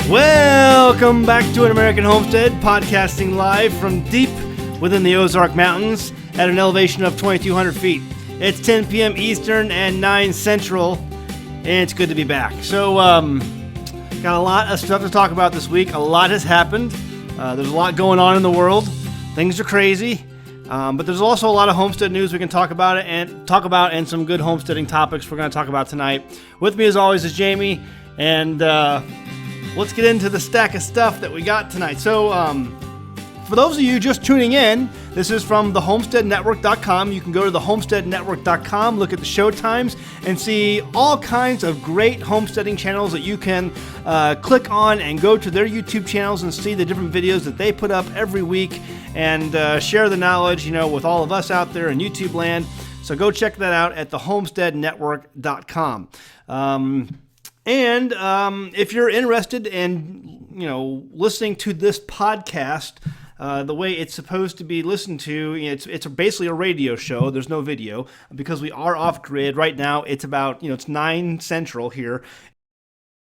Welcome back to An American Homestead, podcasting live from deep within the Ozark Mountains at an elevation of 2,200 feet. It's 10 p.m. Eastern and 9 Central, and it's good to be back. So, got a lot of stuff to talk about this week. A lot has happened. There's a lot going on in the world. Things are crazy, but there's also a lot of homestead news we can talk about and some good homesteading topics we're going to talk about tonight. With me, as always, is Jamie, and let's get into the stack of stuff that we got tonight. So, for those of you just tuning in, this is from thehomesteadnetwork.com. You can go to thehomesteadnetwork.com, look at the show times, and see all kinds of great homesteading channels that you can click on and go to their YouTube channels and see the different videos that they put up every week and share the knowledge, with all of us out there in YouTube land. So go check that out at thehomesteadnetwork.com. And if you're interested in, listening to this podcast the way it's supposed to be listened to, it's basically a radio show. There's no video because we are off grid right now. It's about, it's 9 Central here.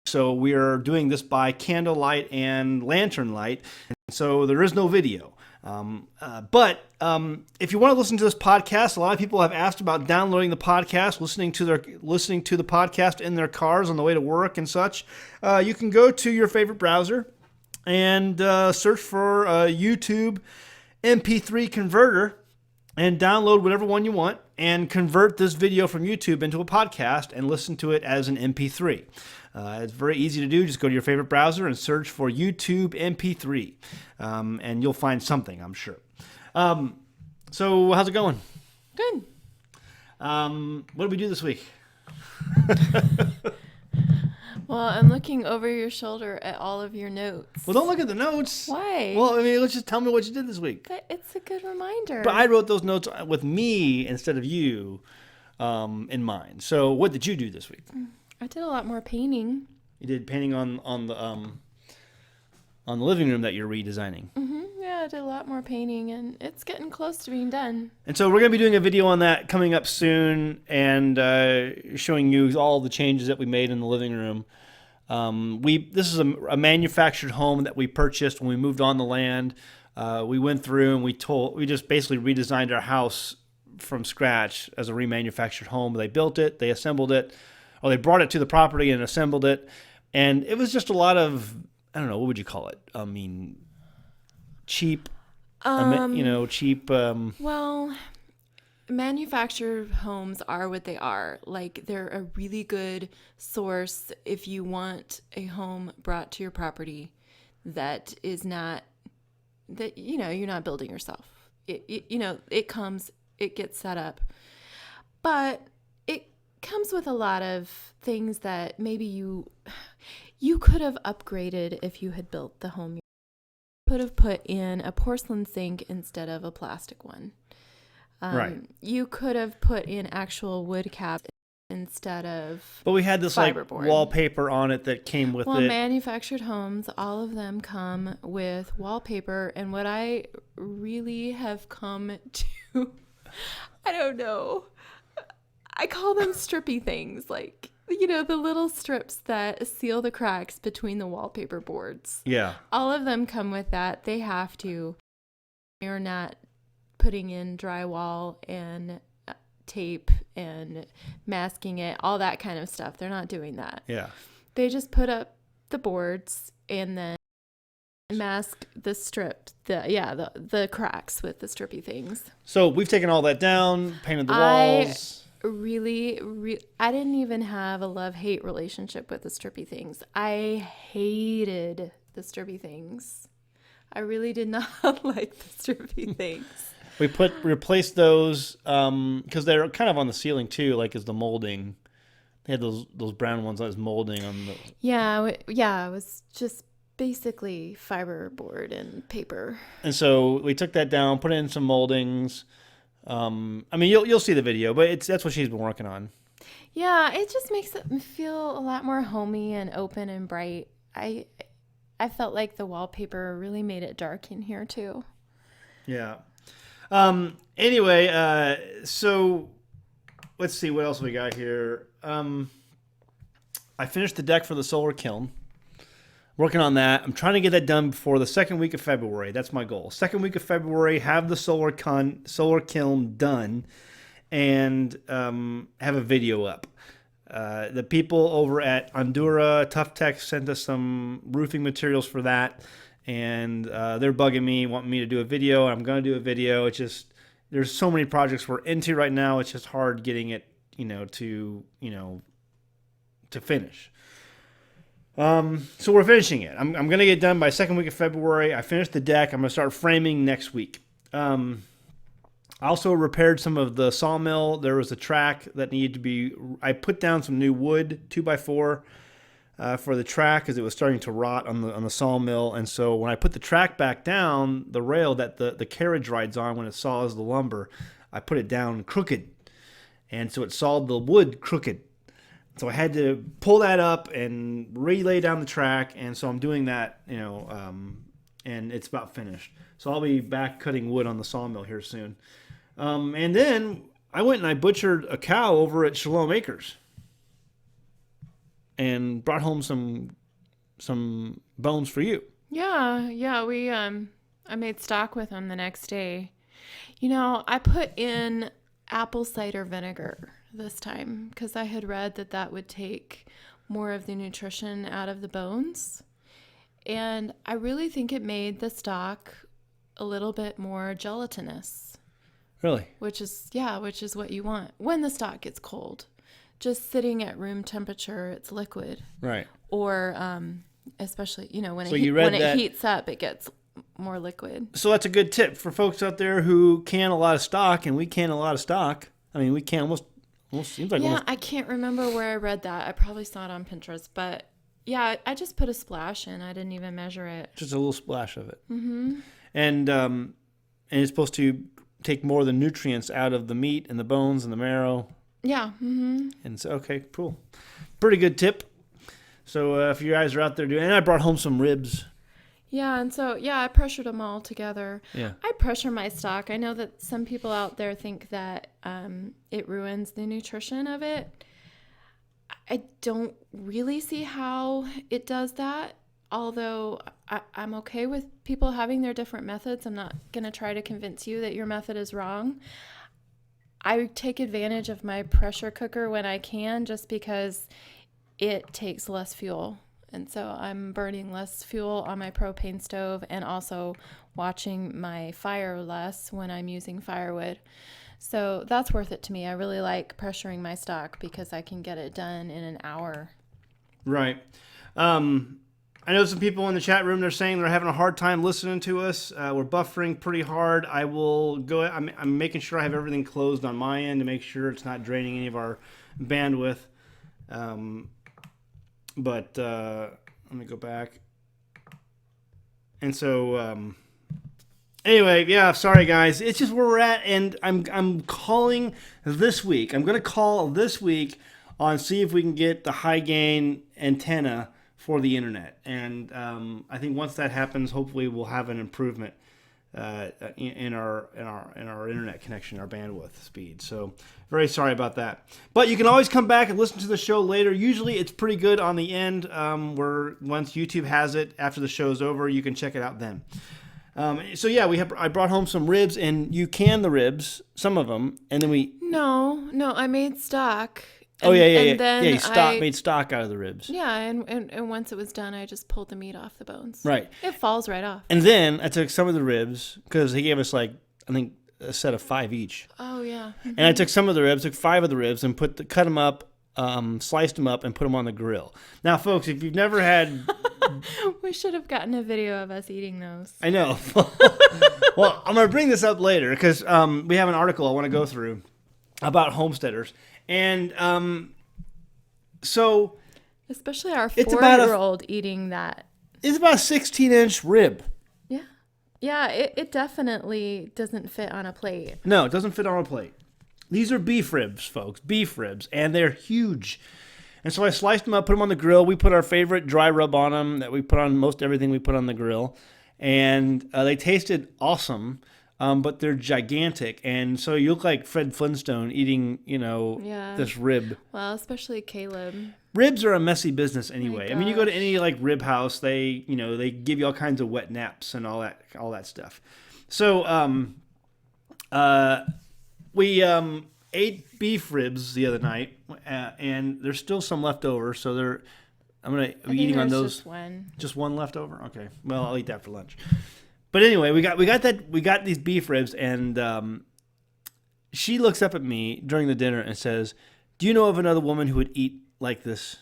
So we are doing this by candlelight and lantern light. So there is no video. But if you want to listen to this podcast, a lot of people have asked about downloading the podcast, listening to the podcast in their cars on the way to work and such. You can go to your favorite browser and search for YouTube MP3 converter and download whatever one you want and convert this video from YouTube into a podcast and listen to it as an MP3. It's very easy to do. Just go to your favorite browser and search for YouTube MP3, and you'll find something, I'm sure. So how's it going? Good. What did we do this week? Well, I'm looking over your shoulder at all of your notes. Well, don't look at the notes. Why? Well, let's just tell me what you did this week. But it's a good reminder. But I wrote those notes with me instead of you in mind. So what did you do this week? I did a lot more painting. You did painting on the living room that you're redesigning. Mm-hmm. Yeah, I did a lot more painting, and it's getting close to being done. And so we're going to be doing a video on that coming up soon and showing you all the changes that we made in the living room. This is a manufactured home that we purchased when we moved on the land. We went through and we just basically redesigned our house from scratch as a remanufactured home. They built it, they assembled it, or they brought it to the property and assembled it. And it was just a lot of, I don't know, what would you call it? I mean, cheap, cheap. Well, manufactured homes are what they are. Like, they're a really good source if you want a home brought to your property that is not, that, you're not building yourself. It comes, it gets set up. But it comes with a lot of things that maybe you could have upgraded if you had built the home. You could have put in a porcelain sink instead of a plastic one. Right. You could have put in actual wood caps instead of But we had this fiberboard. Wallpaper on it that came with it. Manufactured homes, all of them come with wallpaper, and what I really have come to, I don't know, I call them strippy things, like, the little strips that seal the cracks between the wallpaper boards. Yeah. All of them come with that. They have to. You're not putting in drywall and tape and masking it, all that kind of stuff. They're not doing that. Yeah. They just put up the boards and then mask the strip, the cracks with the strippy things. So we've taken all that down, painted the walls. I didn't even have a love-hate relationship with the strippy things. I hated the strippy things. I really did not like the strippy things. We replaced those because they're kind of on the ceiling too, like as the molding. They had those brown ones as molding on the. Yeah, it was just basically fiberboard and paper. And so we took that down, put in some moldings. You'll see the video, but that's what she's been working on. Yeah, it just makes it feel a lot more homey and open and bright. I felt like the wallpaper really made it dark in here too. Yeah. Anyway, so let's see what else we got here. I finished the deck for the solar kiln. working on that. I'm trying to get that done before the second week of February. That's my goal. Second week of February, have the solar kiln done, and have a video up. The people over at Ondura Tough Tech sent us some roofing materials for that, and they're bugging me, wanting me to do a video. I'm going to do a video. It's just there's so many projects we're into right now. It's just hard getting it, to finish. So we're finishing it. I'm going to get done by second week of February. I finished the deck. I'm going to start framing next week. I also repaired some of the sawmill. There was a track that needed to be... I put down some new wood, 2x4, for the track because it was starting to rot on the sawmill. And so when I put the track back down, the rail that the carriage rides on when it saws the lumber, I put it down crooked. And so it sawed the wood crooked. So I had to pull that up and relay down the track, and so I'm doing that, and it's about finished. So I'll be back cutting wood on the sawmill here soon. And then I went and I butchered a cow over at Shalom Acres and brought home some bones for you. Yeah, we I made stock with them the next day. I put in apple cider vinegar this time because I had read that would take more of the nutrition out of the bones, and I really think it made the stock a little bit more gelatinous. Really? Which is what you want when the stock gets cold. Just sitting at room temperature, it's liquid. Right. Or especially when it heats up, it gets more liquid. So that's a good tip for folks out there who can a lot of stock, and we can a lot of stock. I mean, we can almost seems like I can't remember where I read that. I probably saw it on Pinterest, but yeah, I just put a splash in. I didn't even measure it. Just a little splash of it. Mm-hmm. And it's supposed to take more of the nutrients out of the meat and the bones and the marrow. Yeah. Mm-hmm. And so, okay, cool. Pretty good tip. So if you guys are out there doing, and I brought home some ribs. Yeah, and so, I pressured them all together. Yeah. I pressure my stock. I know that some people out there think that it ruins the nutrition of it. I don't really see how it does that, although I'm okay with people having their different methods. I'm not going to try to convince you that your method is wrong. I take advantage of my pressure cooker when I can just because it takes less fuel. And so I'm burning less fuel on my propane stove and also watching my fire less when I'm using firewood. So that's worth it to me. I really like pressuring my stock because I can get it done in an hour. Right. I know some people in the chat room, they're saying they're having a hard time listening to us. We're buffering pretty hard. I will go. I'm making sure I have everything closed on my end to make sure it's not draining any of our bandwidth. But let me go back. And so, anyway, yeah, sorry guys. It's just where we're at, and I'm calling this week. I'm going to call this week on see if we can get the high gain antenna for the internet. And I think once that happens, hopefully we'll have an improvement in our internet connection, our bandwidth speed. So very sorry about that. But you can always come back and listen to the show later. Usually it's pretty good on the end, where once YouTube has it after the show's over, you can check it out then. So yeah, I brought home some ribs, and you can the ribs, some of them, and then we... No, I made stock. And, yeah. You made stock out of the ribs. Yeah, and once it was done, I just pulled the meat off the bones. Right. It falls right off. And then I took some of the ribs, because he gave us I think a set of 5 each. Oh, yeah. Mm-hmm. And I took some of the ribs, took 5 of the ribs, and cut them up, sliced them up, and put them on the grill. Now, folks, if you've never had... We should have gotten a video of us eating those. I know. Well, I'm going to bring this up later, because we have an article I want to go through about homesteaders. And so... Especially our 4-year-old eating that. It's about a 16-inch rib. Yeah. Yeah, it definitely doesn't fit on a plate. No, it doesn't fit on a plate. These are beef ribs, folks. Beef ribs. And they're huge. And so I sliced them up, put them on the grill. We put our favorite dry rub on them that we put on most everything we put on the grill. And they tasted awesome. But they're gigantic, and so you look like Fred Flintstone eating, this rib. Well, especially Caleb. ribs are a messy business anyway. My I mean, you go to gosh. any like rib house, they give you all kinds of wet naps and all that stuff. So we ate beef ribs the other night, and there's still some left over. So I'm gonna be eating on those. Just one. Just one left over. Okay. Well, I'll eat that for lunch. But anyway, we got these beef ribs, and she looks up at me during the dinner and says, "Do you know of another woman who would eat like this?"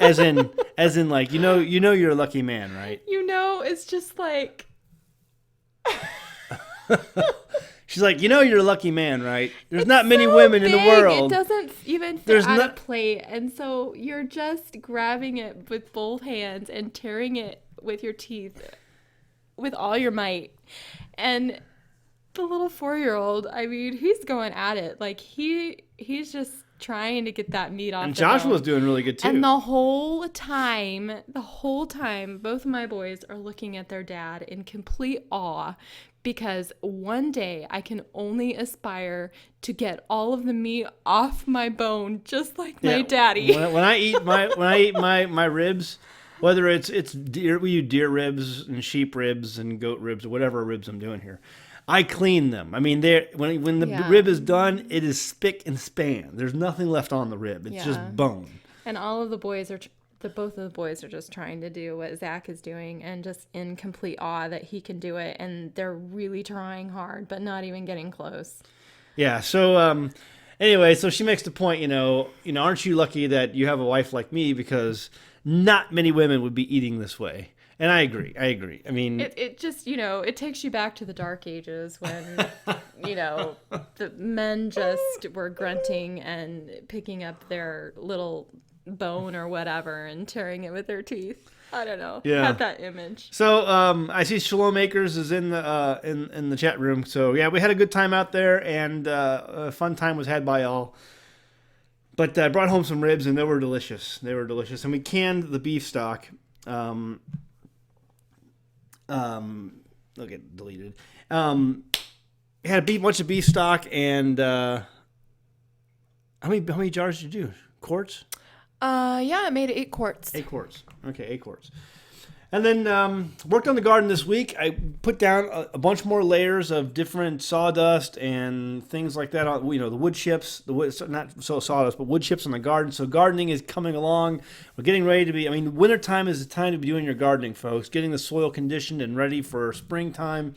as in like you're a lucky man, right? It's just like. She's like, you're a lucky man, right? There's not many women in the world. It doesn't even fit on a plate, and so you're just grabbing it with both hands and tearing it with your teeth with all your might. And the little 4-year-old, I mean, he's going at it like he's just trying to get that meat off. And Joshua's doing really good too. And the whole time, both of my boys are looking at their dad in complete awe, because one day I can only aspire to get all of the meat off my bone, just like my daddy. When I eat my ribs, whether it's deer, we use deer ribs and sheep ribs and goat ribs or whatever ribs I'm doing here, I clean them. I mean, when the rib is done, it is spick and span. There's nothing left on the rib. It's just bone. And all of the boys both of the boys are just trying to do what Zach is doing, and just in complete awe that he can do it. And they're really trying hard, but not even getting close. Yeah. So anyway, so she makes the point, aren't you lucky that you have a wife like me, because not many women would be eating this way. And I agree. I mean, it just, it takes you back to the dark ages when, the men just were grunting and picking up their little bone or whatever and tearing it with their teeth. I don't know. Yeah. Had that image. So I see Shalom Acres is in the in the chat room. So yeah, we had a good time out there, and a fun time was had by all. But I brought home some ribs, and they were delicious. And we canned the beef stock. They'll get deleted. Had a bunch of beef stock, and how many jars did you do? Quarts? Yeah, I made 8 quarts. 8 quarts. Okay, 8 quarts. And then worked on the garden this week. I put down a bunch more layers of different sawdust and things like that on, the wood chips, not so sawdust, but wood chips on the garden. So gardening is coming along. We're getting ready to be, wintertime is the time to be doing your gardening, folks. Getting the soil conditioned and ready for springtime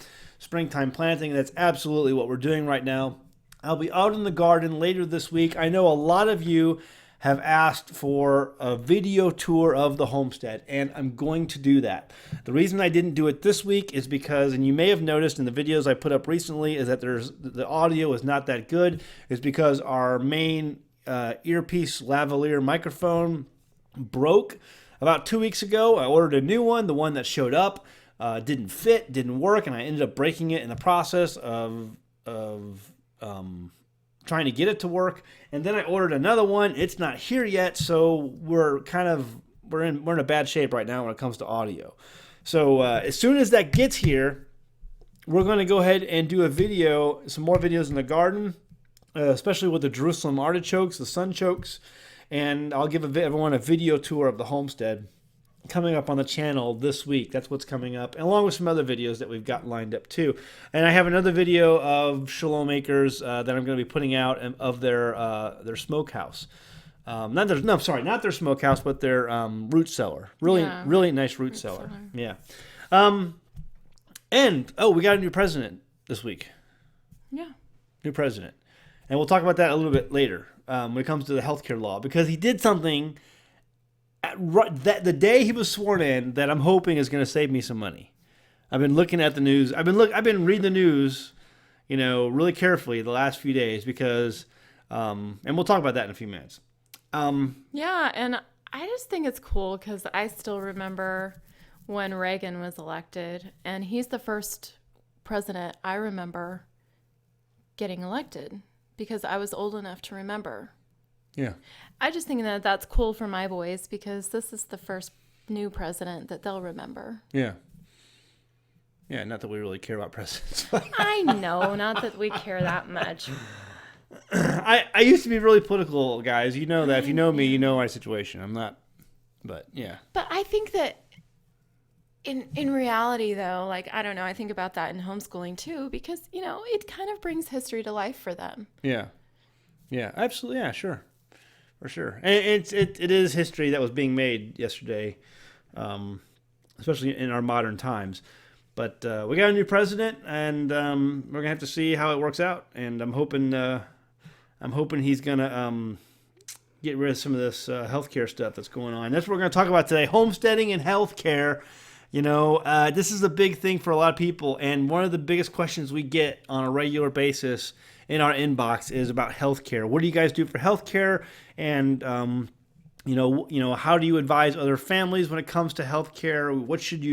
planting. That's absolutely what we're doing right now. I'll be out in the garden later this week. I know a lot of you have asked for a video tour of the homestead, and I'm going to do that. The reason I didn't do it this week is because, and you may have noticed in the videos I put up recently, is that the audio is not that good. It's because our main earpiece lavalier microphone broke about 2 weeks ago. I ordered a new one. The one that showed up didn't fit, didn't work, and I ended up breaking it in the process of trying to get it to work. And then I ordered another one. It's not here yet, so we're in a bad shape right now when it comes to audio. So as soon as that gets here, we're going to go ahead and do some more videos in the garden, especially with the Jerusalem artichokes, the sunchokes, and I'll give everyone a video tour of the homestead coming up on the channel this week. That's what's coming up, along with some other videos that we've got lined up too. And I have another video of Shalom Acres that I'm going to be putting out of their smokehouse. Not their smokehouse, but their root cellar. Really nice root cellar. Yeah. And we got a new president this week. Yeah. New president, and we'll talk about that a little bit later when it comes to the healthcare law, because he did something the day he was sworn in that I'm hoping is going to save me some money. I've been looking at the news. I've been reading the news, really carefully the last few days because, and we'll talk about that in a few minutes. Yeah, and I just think it's cool because I still remember when Reagan was elected, and he's the first president I remember getting elected because I was old enough to remember. Yeah. I just think that that's cool for my boys because this is the first new president that they'll remember. Yeah. Yeah, not that we really care about presidents. I know, not that we care that much. I used to be really political, guys. You know that. If you know me, you know my situation. I'm not, but yeah. But I think that in reality, though, like, I don't know, I think about that in homeschooling too, because, it kind of brings history to life for them. Yeah. Yeah, absolutely. Yeah, sure. For sure. And it is history that was being made yesterday, especially in our modern times. But we got a new president, and we're gonna have to see how it works out. And I'm hoping he's gonna get rid of some of this healthcare stuff that's going on. That's what we're gonna talk about today: homesteading and healthcare. This is a big thing for a lot of people, and one of the biggest questions we get on a regular basis in our inbox is about healthcare. What do you guys do for healthcare? And how do you advise other families when it comes to healthcare? What should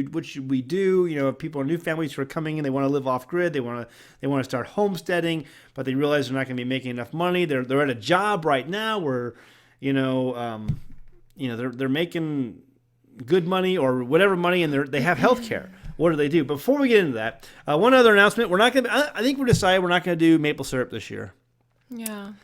we do? If people are new families who are coming in, they want to live off grid, they want to start homesteading, but they realize they're not going to be making enough money. They're at a job right now where they're making good money or whatever money, and they have healthcare. What do they do? Before we get into that, one other announcement: I think we're decided we're not going to do maple syrup this year. Yeah.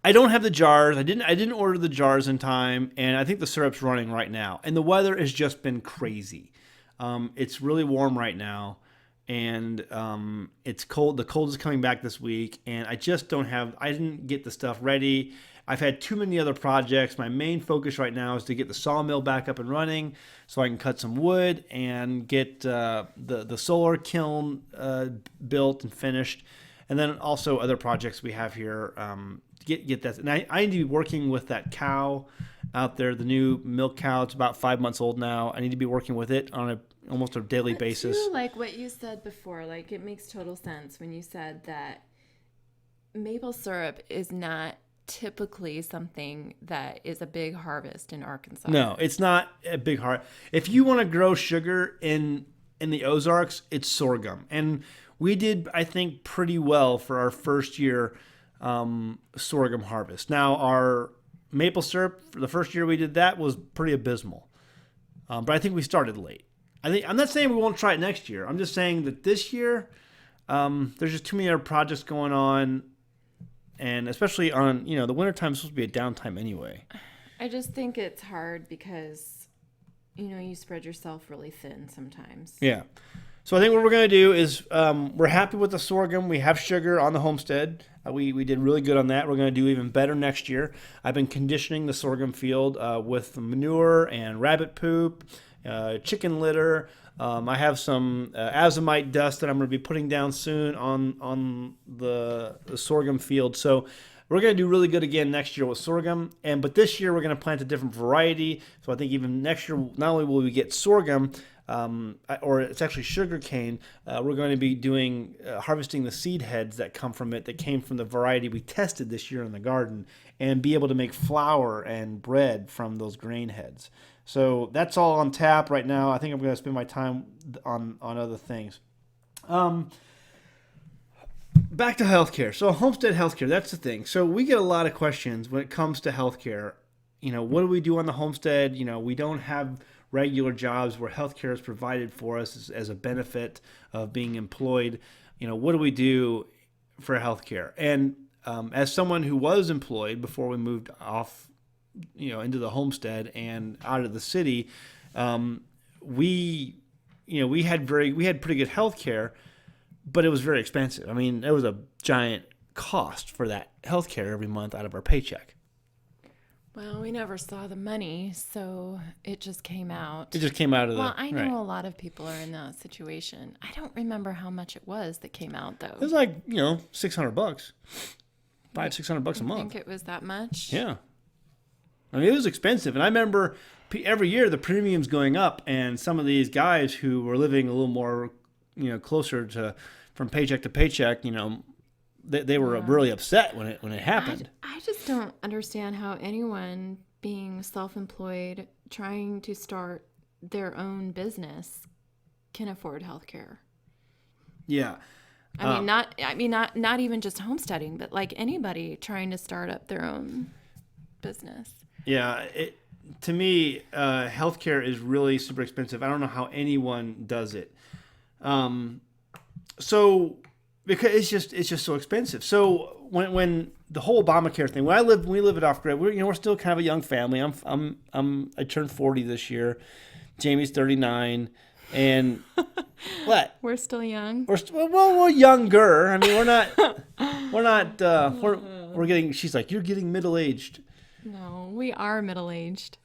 I don't have the jars. I didn't order the jars in time, and I think the syrup's running right now. And the weather has just been crazy. It's really warm right now, and it's cold. The cold is coming back this week, and I just don't have. I didn't get the stuff ready. I've had too many other projects. My main focus right now is to get the sawmill back up and running so I can cut some wood and get the solar kiln built and finished. And then also other projects we have here. Get that. And I need to be working with that cow out there, the new milk cow. It's about 5 months old now. I need to be working with it on almost a daily basis. Too, like what you said before, like it makes total sense when you said that maple syrup is not typically something that is a big harvest in Arkansas. No, it's not a big harvest. If you want to grow sugar in the Ozarks, it's sorghum. And we did, I think, pretty well for our first year sorghum harvest. Now, our maple syrup, for the first year we did that, was pretty abysmal. But I think we started late. I'm not saying we won't try it next year. I'm just saying that this year, there's just too many other projects going on. And especially on, the wintertime is supposed to be a downtime anyway. I just think it's hard because, you spread yourself really thin sometimes. Yeah. So I think what we're going to do is we're happy with the sorghum. We have sugar on the homestead. We did really good on that. We're going to do even better next year. I've been conditioning the sorghum field with manure and rabbit poop, chicken litter. I have some azomite dust that I'm going to be putting down soon on the sorghum field. So we're going to do really good again next year with sorghum. But this year we're going to plant a different variety. So I think even next year, not only will we get sorghum, or it's actually sugar cane, we're going to be doing harvesting the seed heads that come from it, that came from the variety we tested this year in the garden, and be able to make flour and bread from those grain heads. So that's all on tap right now. I think I'm going to spend my time on other things. Back to healthcare. So homestead healthcare, that's the thing. So we get a lot of questions when it comes to healthcare. What do we do on the homestead? We don't have regular jobs where healthcare is provided for us as a benefit of being employed. What do we do for healthcare? And as someone who was employed before we moved off into the homestead and out of the city, we had pretty good health care, but it was very expensive. I mean, there was a giant cost for that health care every month out of our paycheck. Well, we never saw the money, so it just came out. It just came out of the... Well, I know right. A lot of people are in that situation. I don't remember how much it was that came out, though. It was like, $600. $500-600 a month. I think it was that much. Yeah. I mean, it was expensive. And I remember every year the premiums going up, and some of these guys who were living a little more, closer to from paycheck to paycheck, they were really upset when it happened. I just don't understand how anyone being self-employed, trying to start their own business, can afford health care. Yeah. Not even just homesteading, but like anybody trying to start up their own business. Yeah, to me, healthcare is really super expensive. I don't know how anyone does it. So because it's just so expensive. So when the whole Obamacare thing. When we live at off grid, we're still kind of a young family. I turned 40 this year. Jamie's 39, and what? We're still young. We're younger. I mean, we're getting. She's like, you're getting middle aged. No, we are middle aged.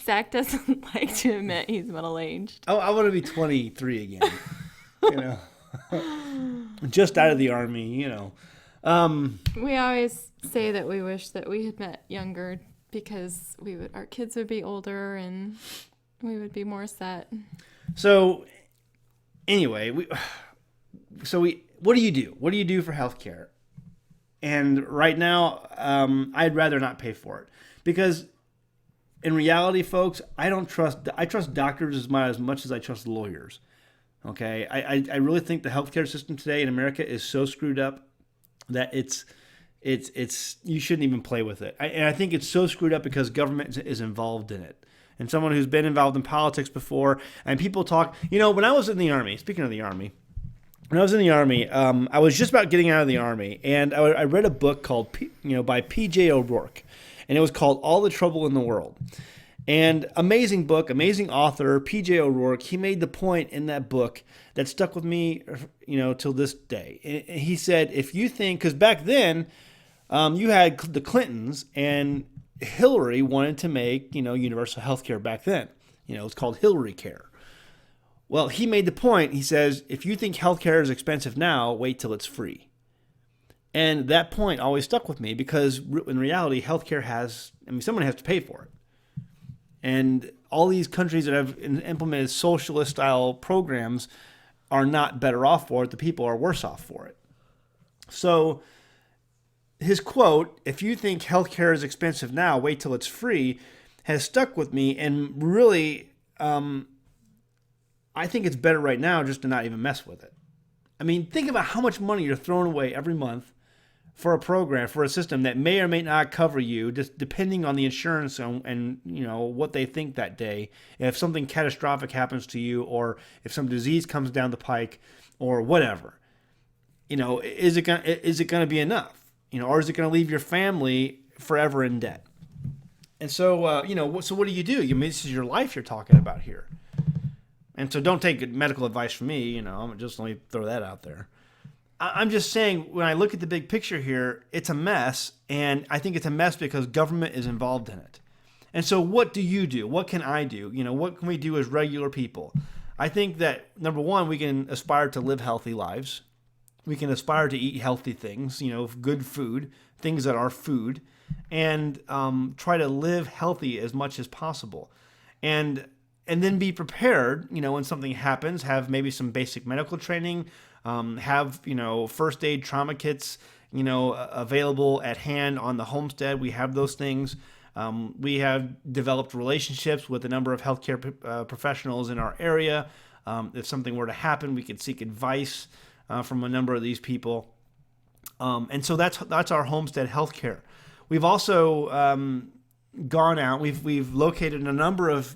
Zach doesn't like to admit he's middle aged. Oh, I want to be 23 again. Just out of the army. We always say that we wish that we had met younger because our kids would be older and we would be more set. So, anyway, what do you do? What do you do for healthcare? And right now, I'd rather not pay for it because, in reality, folks, I trust doctors as much as I trust lawyers. Okay, I really think the healthcare system today in America is so screwed up that it's you shouldn't even play with it. And I think it's so screwed up because government is involved in it. And someone who's been involved in politics before, and people talk, when I was in the Army, speaking of the Army, when I was in the Army, I was just about getting out of the Army, and I read a book called, by P.J. O'Rourke, and it was called All the Trouble in the World. And amazing book, amazing author, P.J. O'Rourke, he made the point in that book that stuck with me, till this day. And he said, if you think, because back then, you had the Clintons, and Hillary wanted to make, universal health care back then. It's called Hillary Care. Well, he made the point, he says, if you think health care is expensive now, wait till it's free. And that point always stuck with me because in reality, health care someone has to pay for it. And all these countries that have implemented socialist-style programs are not better off for it. The people are worse off for it. So his quote, if you think healthcare is expensive now, wait till it's free, has stuck with me. And really, I think it's better right now just to not even mess with it. I mean, think about how much money you're throwing away every month for a program, for a system that may or may not cover you, just depending on the insurance and what they think that day. If something catastrophic happens to you, or if some disease comes down the pike, or whatever, is it gonna be enough? Or is it gonna leave your family forever in debt? And so, so what do you do? This is your life you're talking about here. And so, don't take medical advice from me. Just let me throw that out there. I'm just saying, when I look at the big picture here, it's a mess, and I think it's a mess because government is involved in it. And so what do you do? What can I do? What can we do as regular people? I think that, number one, we can aspire to live healthy lives. We can aspire to eat healthy things, good food, things that are food, and try to live healthy as much as possible. And then be prepared, when something happens, have maybe some basic medical training, have, first aid trauma kits, available at hand on the homestead. We have those things. We have developed relationships with a number of healthcare professionals in our area. If something were to happen, we could seek advice from a number of these people. And so that's our Homestead Healthcare. We've also gone out. We've located a number of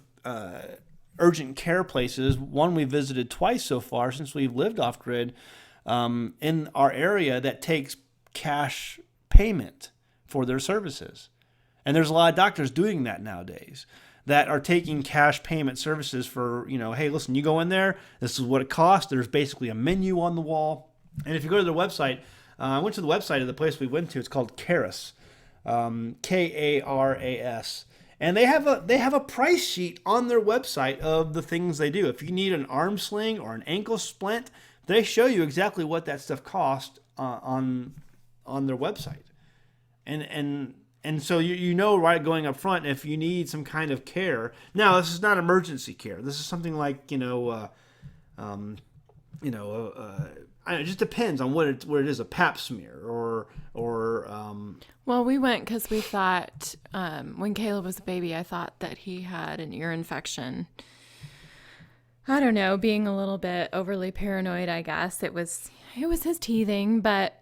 urgent care places. One we visited twice so far since we've lived off grid in our area that takes cash payment for their services. And there's a lot of doctors doing that nowadays that are taking cash payment services for, hey, listen, you go in there, this is what it costs. There's basically a menu on the wall. And if you go to their website, I went to the website of the place we went to. It's called Caras, Karas. And they have a price sheet on their website of the things they do. If you need an arm sling or an ankle splint, they show you exactly what that stuff costs on their website. And so right going up front, if you need some kind of care. Now, this is not emergency care. This is something like it just depends on what it is, a pap smear or. Well, we went because we thought when Caleb was a baby, I thought that he had an ear infection. I don't know, being a little bit overly paranoid, I guess. It was his teething, but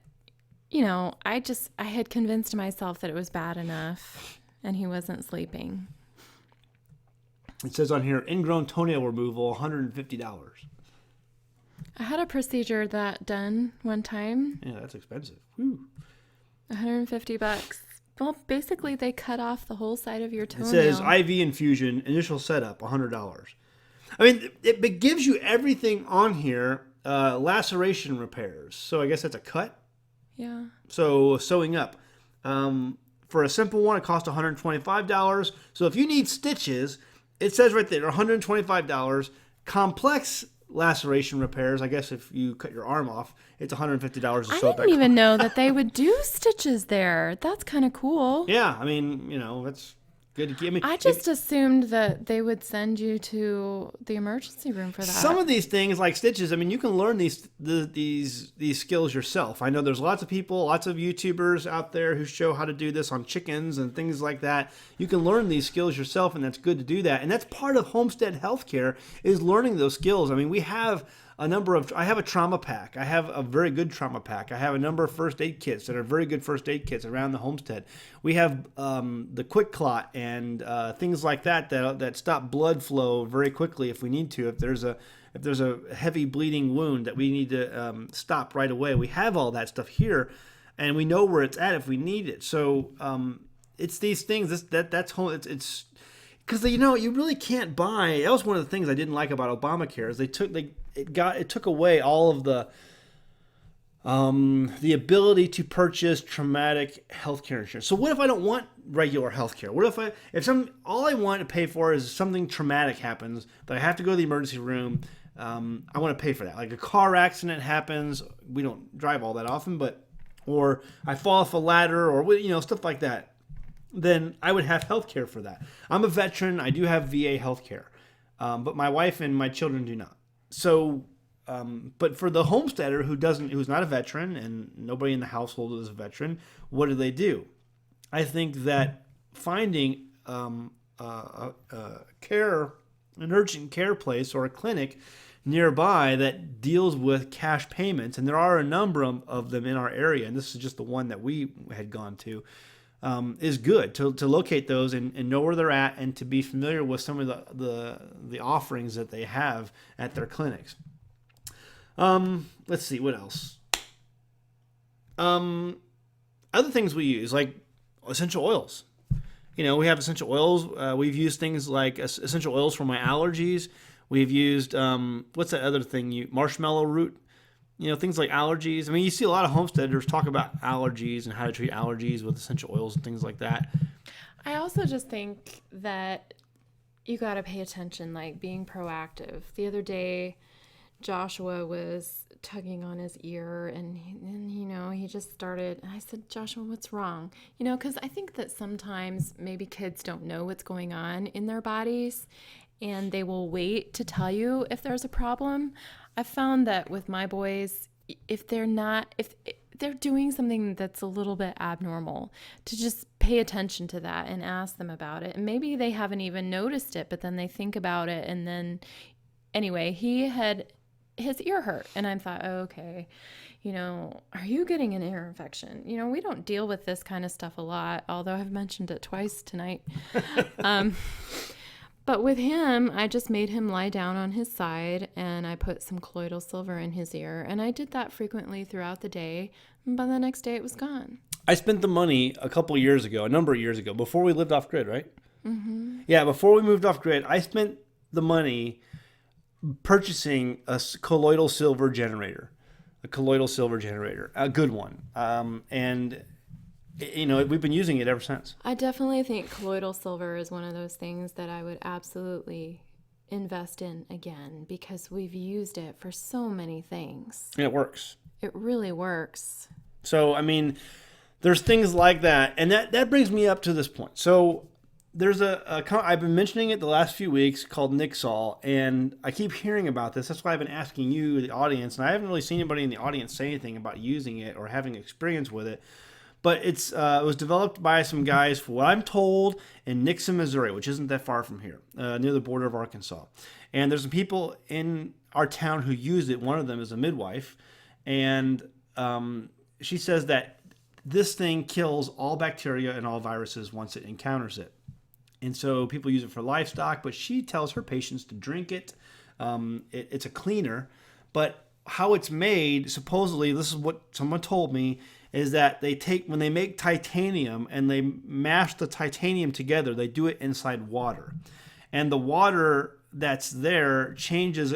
I had convinced myself that it was bad enough and he wasn't sleeping. It says on here, ingrown toenail removal, $150. I had a procedure that done one time. Yeah, that's expensive. Whew. $150. Well, basically, they cut off the whole side of your It toenail. says IV infusion, initial setup, $100. I mean, it gives you everything on here. Laceration repairs. So I guess that's a cut. Yeah. So sewing up. For a simple one, it costs $125. So if you need stitches, it says right there, $125. Complex laceration repairs, I guess if you cut your arm off, it's $150 to sew I it back. didn't even know that they would do stitches there. That's kind of cool. Yeah, I mean, that's good. I just assumed that they would send you to the emergency room for that. Some of these things, like stitches, I mean, you can learn these skills yourself. I know there's lots of people, lots of YouTubers out there who show how to do this on chickens and things like that. You can learn these skills yourself, and that's good to do that. And that's part of Homestead Healthcare, is learning those skills. I mean, we have I have a trauma pack. I have a very good trauma pack. I have a number of first aid kits that are very good first aid kits around the homestead. We have the quick clot and things like that stop blood flow very quickly if we need to. If there's a heavy bleeding wound that we need to stop right away, we have all that stuff here, and we know where it's at if we need it. So it's these things. That's home. It's because you really can't buy. That was one of the things I didn't like about Obamacare is it took away all of the ability to purchase traumatic healthcare insurance. So what if I don't want regular healthcare? What if all I want to pay for is something traumatic happens, that I have to go to the emergency room? I want to pay for that. Like a car accident happens. We don't drive all that often, or I fall off a ladder, or stuff like that. Then I would have healthcare for that. I'm a veteran. I do have VA healthcare, but my wife and my children do not. So, but for the homesteader who's not a veteran, and nobody in the household is a veteran, what do? I think that finding an urgent care place or a clinic nearby that deals with cash payments, and there are a number of them in our area, and this is just the one that we had gone to, is good to locate those and know where they're at, and to be familiar with some of the offerings that they have at their clinics. Let's see, what else? Other things we use, like essential oils. We have essential oils. We've used things like essential oils for my allergies. We've used, what's that other thing? Marshmallow root. Things like allergies. I mean, you see a lot of homesteaders talk about allergies and how to treat allergies with essential oils and things like that. I also just think that you got to pay attention, like being proactive. The other day, Joshua was tugging on his ear, and he just started. I said, Joshua, what's wrong? Because I think that sometimes maybe kids don't know what's going on in their bodies, and they will wait to tell you if there's a problem. I found that with my boys, if they're doing something that's a little bit abnormal, to just pay attention to that and ask them about it. And maybe they haven't even noticed it, but then they think about it. And then anyway, his ear hurt. And I thought, oh, okay, are you getting an ear infection? We don't deal with this kind of stuff a lot, although I've mentioned it twice tonight. But with him, I just made him lie down on his side, and I put some colloidal silver in his ear. And I did that frequently throughout the day. And by the next day, it was gone. I spent the money a number of years ago, before we lived off grid, right? Mm-hmm. Yeah, before we moved off grid, I spent the money purchasing a colloidal silver generator, a good one. And we've been using it ever since. I definitely think colloidal silver is one of those things that I would absolutely invest in again, because we've used it for so many things. And it works. It really works. So, I mean, there's things like that. And that brings me up to this point. So there's I've been mentioning it the last few weeks, called Nixall, and I keep hearing about this. That's why I've been asking you, the audience, and I haven't really seen anybody in the audience say anything about using it or having experience with it. But it was developed by some guys, for what I'm told, in Nixall, Missouri, which isn't that far from here, near the border of Arkansas. And there's some people in our town who use it. One of them is a midwife, and she says that this thing kills all bacteria and all viruses once it encounters it. And so people use it for livestock, but she tells her patients to drink it. It's a cleaner, but how it's made, supposedly, this is what someone told me, is that when they make titanium and they mash the titanium together, they do it inside water. And the water that's there changes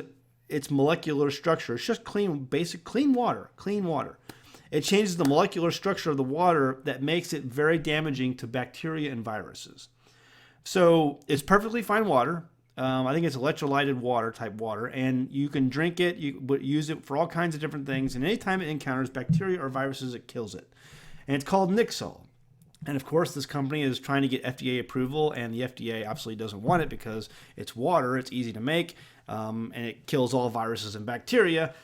its molecular structure. It's just basic clean water. It changes the molecular structure of the water that makes it very damaging to bacteria and viruses. So it's perfectly fine water. I think it's electrolyted type water, and you can drink it. You use it for all kinds of different things, and anytime it encounters bacteria or viruses, it kills it. And it's called Nixall. And of course, this company is trying to get FDA approval, and the FDA absolutely doesn't want it because it's water, it's easy to make, and it kills all viruses and bacteria.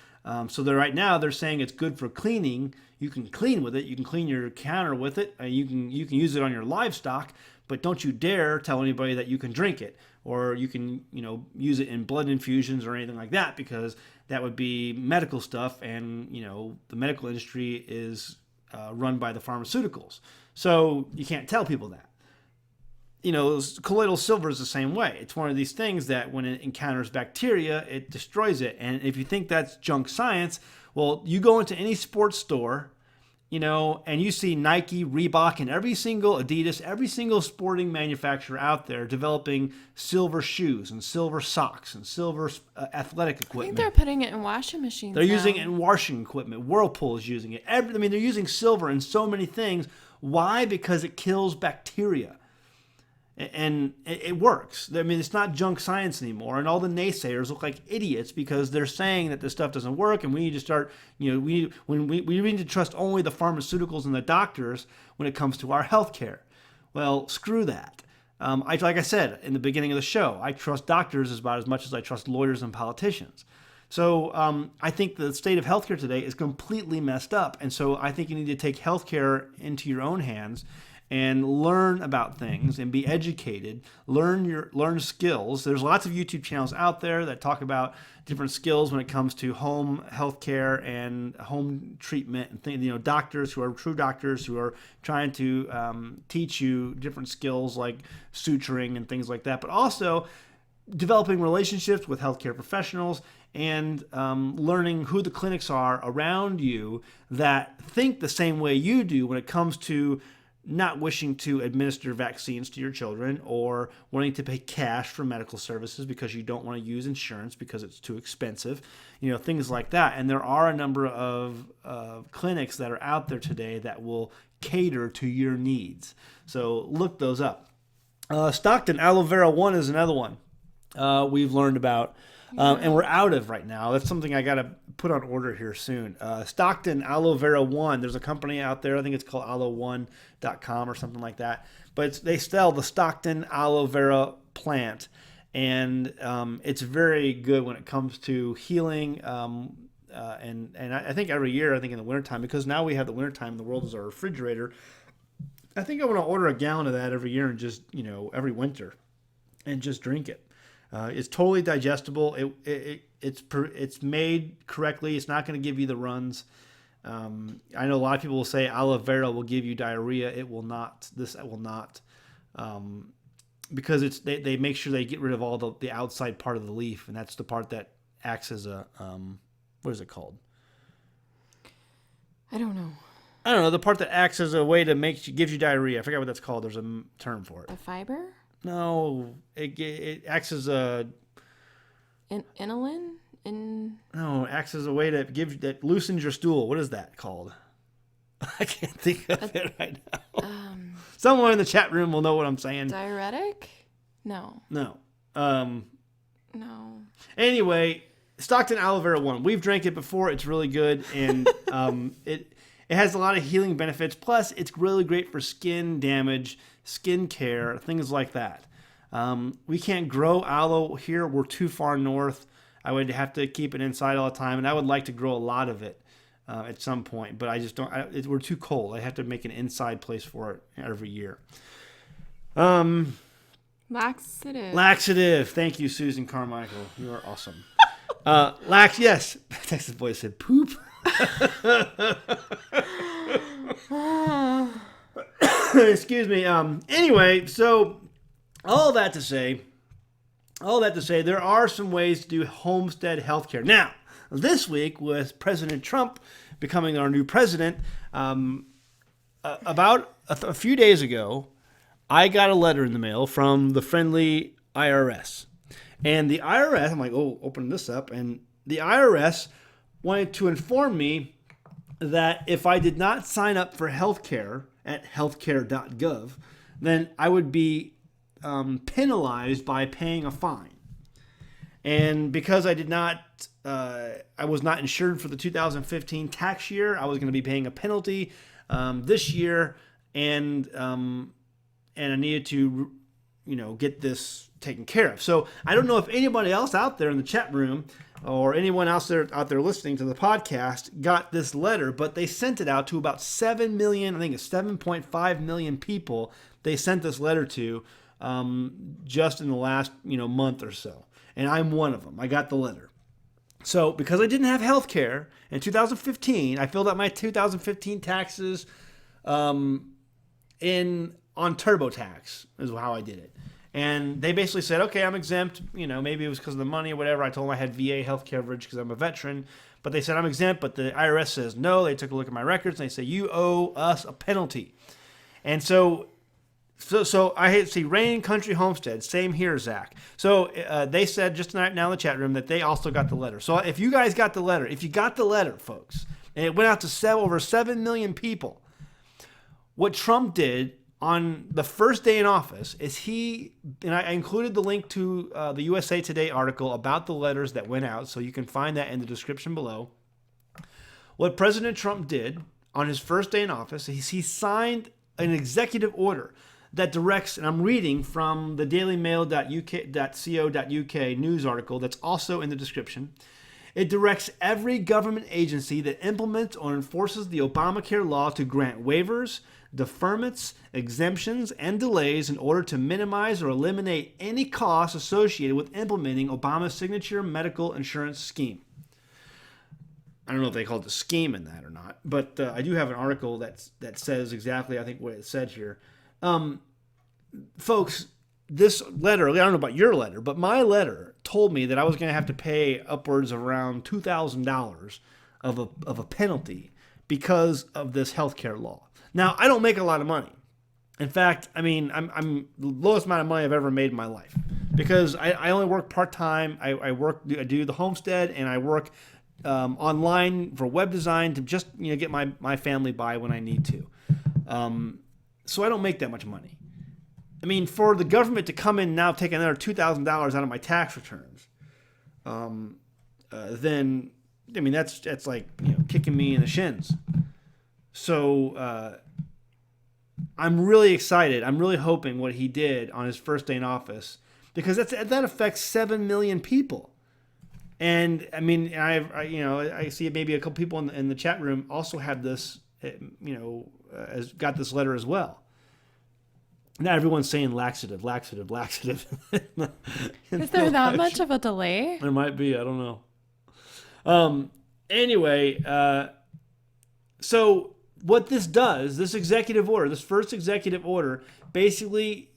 So right now they're saying it's good for cleaning. You can clean with it. You can clean your counter with it. You can use it on your livestock, but don't you dare tell anybody that you can drink it, or you can use it in blood infusions or anything like that, because that would be medical stuff, and the medical industry is run by the pharmaceuticals. So you can't tell people that. Colloidal silver is the same way. It's one of these things that when it encounters bacteria, it destroys it. And if you think that's junk science, well, you go into any sports store, and you see Nike, Reebok, and every single Adidas, every single sporting manufacturer out there developing silver shoes and silver socks and silver athletic equipment. I think they're putting it in washing machines. They're using it in washing equipment. Whirlpool is using it. They're using silver in so many things. Why? Because it kills bacteria. And it works. It's not junk science anymore. And all the naysayers look like idiots because they're saying that this stuff doesn't work, and we need to start, we need to trust only the pharmaceuticals and the doctors when it comes to our health care. Well, screw that. Like I said in the beginning of the show, I trust doctors about as much as I trust lawyers and politicians. So I think the state of healthcare today is completely messed up. And so I think you need to take healthcare into your own hands and learn about things and be educated, learn skills. There's lots of YouTube channels out there that talk about different skills when it comes to home healthcare and home treatment and things. Doctors who are true doctors who are trying to teach you different skills like suturing and things like that, but also developing relationships with healthcare professionals and learning who the clinics are around you that think the same way you do when it comes to not wishing to administer vaccines to your children or wanting to pay cash for medical services because you don't want to use insurance because it's too expensive, things like that. And there are a number of clinics that are out there today that will cater to your needs. So look those up. Stockton Aloe Vera 1 is another one we've learned about. And we're out of right now. That's something I got to put on order here soon. Stockton Aloe Vera 1. There's a company out there. I think it's called aloe1.com or something like that. But they sell the Stockton Aloe Vera plant. And it's very good when it comes to healing. And I think every year, in the wintertime, because now we have the wintertime, the world is our refrigerator. I think I want to order a gallon of that every year and just, every winter and just drink it. It's totally digestible. It's made correctly. It's not going to give you the runs. I know a lot of people will say aloe vera will give you diarrhea. It will not. This will not, because they make sure they get rid of all the outside part of the leaf, and that's the part that acts as a what is it called? I don't know. The part that acts as a way to gives you diarrhea. I forgot what that's called. There's a term for it. The fiber? No, it acts as a inulin. No, it acts as a way that loosens your stool. What is that called? I can't think of it right now. Someone in the chat room will know what I'm saying. Diuretic? No. No. No. Anyway, Stockton Aloe Vera 1. We've drank it before. It's really good, and it has a lot of healing benefits. Plus, it's really great for skin damage, skin care, things like that. We can't grow aloe here. We're too far north. I would have to keep it inside all the time, and I would like to grow a lot of it at some point, but I just don't. We're too cold. I have to make an inside place for it every year. Laxative. Thank you, Susan Carmichael. You are awesome. Yes. Texas boy said poop. Excuse me. Anyway, so all that to say, all that to say, there are some ways to do Homestead Healthcare. Now, this week, with President Trump becoming our new president, about a few days ago, I got a letter in the mail from the friendly IRS. And the IRS, I'm like, oh, open this up. And the IRS wanted to inform me that if I did not sign up for healthcare at healthcare.gov, then I would be penalized by paying a fine. And because I was not insured for the 2015 tax year, I was going to be paying a penalty this year, and I needed to, get this taken care of. So I don't know if anybody else out there in the chat room or anyone else out there listening to the podcast got this letter, but they sent it out to about 7 million, I think it's 7.5 million people they sent this letter to just in the last, month or so. And I'm one of them. I got the letter. So because I didn't have health care in 2015, I filled out my 2015 taxes on TurboTax is how I did it. And they basically said, okay, I'm exempt. Maybe it was because of the money or whatever. I told them I had VA health coverage because I'm a veteran. But they said I'm exempt, but the IRS says no. They took a look at my records and they say, you owe us a penalty. And so I see Rain Country Homestead, same here, Zach. So they said just now in the chat room that they also got the letter. So if you guys got the letter, folks, and it went out to over 7 million people, what Trump did on the first day in office is and I included the link to the USA Today article about the letters that went out, so you can find that in the description below. What President Trump did on his first day in office is he signed an executive order that directs, and I'm reading from the dailymail.co.uk news article that's also in the description. It directs every government agency that implements or enforces the Obamacare law to grant waivers, deferments, exemptions, and delays in order to minimize or eliminate any costs associated with implementing Obama's signature medical insurance scheme. I don't know if they called it a scheme in that or not, but I do have an article that says exactly, I think, what it said here. Folks, this letter, I don't know about your letter, but my letter told me that I was going to have to pay upwards of around $2,000 of a penalty because of this healthcare law. Now, I don't make a lot of money. In fact, I'm the lowest amount of money I've ever made in my life because I only work part-time. I do the homestead, and I work online for web design to just get my family by when I need to. So I don't make that much money. For the government to come in now, take another $2,000 out of my tax returns, then that's like kicking me in the shins. So I'm really excited. I'm really hoping what he did on his first day in office, because that affects 7 million people. And I see maybe a couple people in the chat room also have this, has got this letter as well. Now everyone's saying laxative. Is there that much of a delay? There might be. I don't know. Anyway, so what this does, this first executive order, basically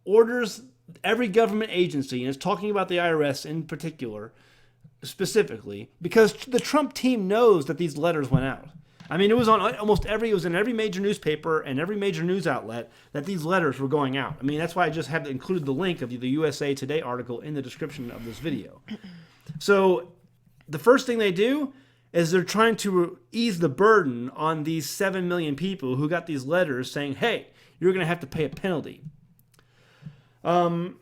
orders every government agency, and it's talking about the IRS in particular, specifically, because the Trump team knows that these letters went out. It was on it was in every major newspaper and every major news outlet that these letters were going out. That's why I just have included the link of the USA Today article in the description of this video. So the first thing they do is they're trying to ease the burden on these 7 million people who got these letters saying, hey, you're going to have to pay a penalty. Let's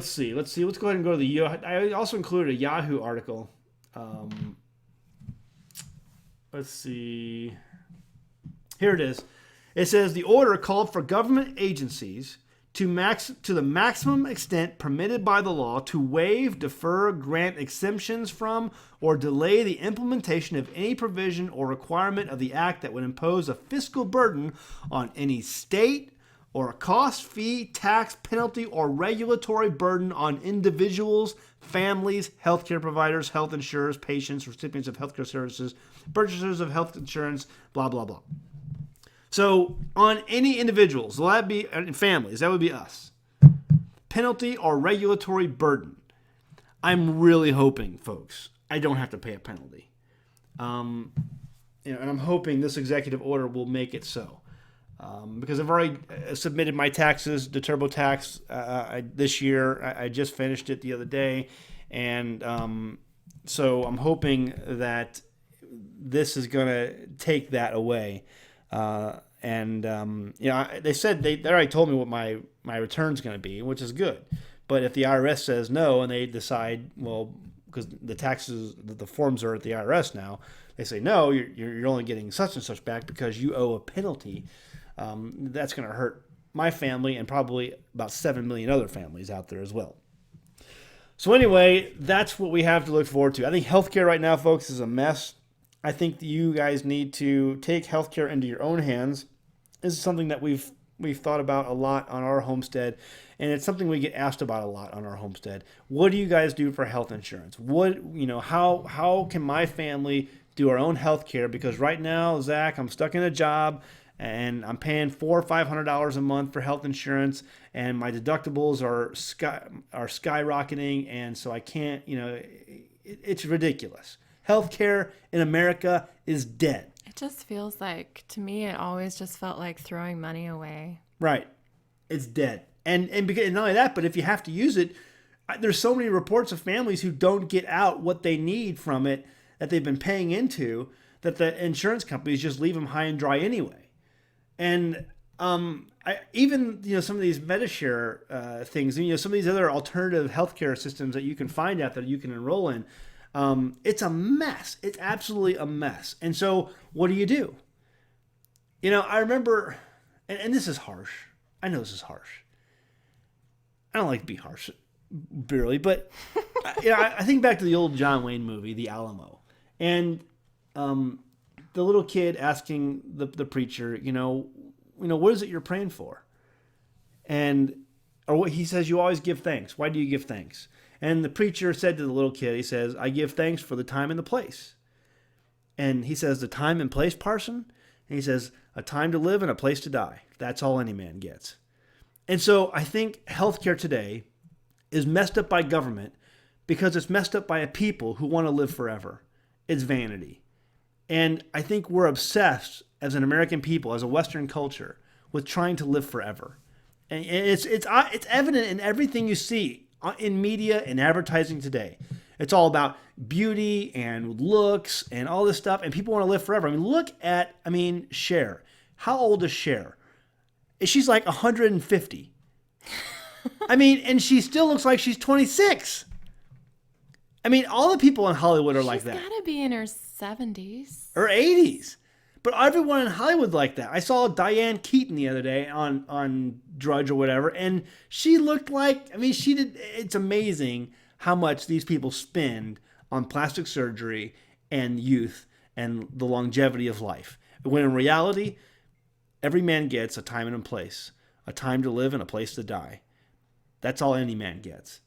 see. Let's go ahead and go to the I also included a Yahoo article. Let's see. Here it is. It says the order called for government agencies to the maximum extent permitted by the law to waive, defer, grant exemptions from, or delay the implementation of any provision or requirement of the act that would impose a fiscal burden on any state, or a cost, fee, tax, penalty, or regulatory burden on individuals, families, healthcare providers, health insurers, patients, recipients of healthcare services, purchasers of health insurance, blah, blah, blah. So on any individuals, so that'd be families, that would be us. penalty or regulatory burden. I'm really hoping, folks, I don't have to pay a penalty. And I'm hoping this executive order will make it so. Because I've already submitted my taxes, the TurboTax, this year. I just finished it the other day. And so I'm hoping that this is going to take that away. They said they already told me what my return's going to be, which is good. But if the IRS says no and they decide, well, because the taxes, the forms are at the IRS now, they say, no, you're only getting such and such back because you owe a penalty. That's going to hurt my family and probably about 7 million other families out there as well. So anyway, that's what we have to look forward to. I think healthcare right now, folks, is a mess. I think that you guys need to take healthcare into your own hands. This is something that we've thought about a lot on our homestead, and it's something we get asked about a lot on our homestead. What do you guys do for health insurance? How can my family do our own healthcare? Because right now, Zach, I'm stuck in a job and I'm paying $400 or $500 a month for health insurance, and my deductibles are skyrocketing, and so I can't. It's ridiculous. Healthcare in America is dead. It just feels like, to me, it always just felt like throwing money away. Right. It's dead. And not only that, but if you have to use it, there's so many reports of families who don't get out what they need from it that they've been paying into, that the insurance companies just leave them high and dry anyway. And some of these MediShare things, some of these other alternative healthcare systems that you can find out that you can enroll in, it's a mess. It's absolutely a mess. And so what do? I remember, and this is harsh. I know this is harsh. I don't like to be harsh, barely, but I think back to the old John Wayne movie, The Alamo, and the little kid asking the preacher, what is it you're praying for? Or what he says, you always give thanks. Why do you give thanks? And the preacher said to the little kid, he says, I give thanks for the time and the place. And he says, the time and place, parson? And he says, a time to live and a place to die. That's all any man gets. And so I think healthcare today is messed up by government because it's messed up by a people who want to live forever. It's vanity. And I think we're obsessed as an American people, as a Western culture, with trying to live forever. And it's evident in everything you see in media and advertising today. It's all about beauty and looks and all this stuff, and people want to live forever. Look at Cher. How old is Cher? She's like 150. And she still looks like she's 26. All the people in Hollywood are like that. She's got to be in her 70s. Or 80s. But everyone in Hollywood like that. I saw Diane Keaton the other day on Drudge or whatever, and she looked like, she did. It's amazing how much these people spend on plastic surgery and youth and the longevity of life. When in reality, every man gets a time and a place, a time to live and a place to die. That's all any man gets.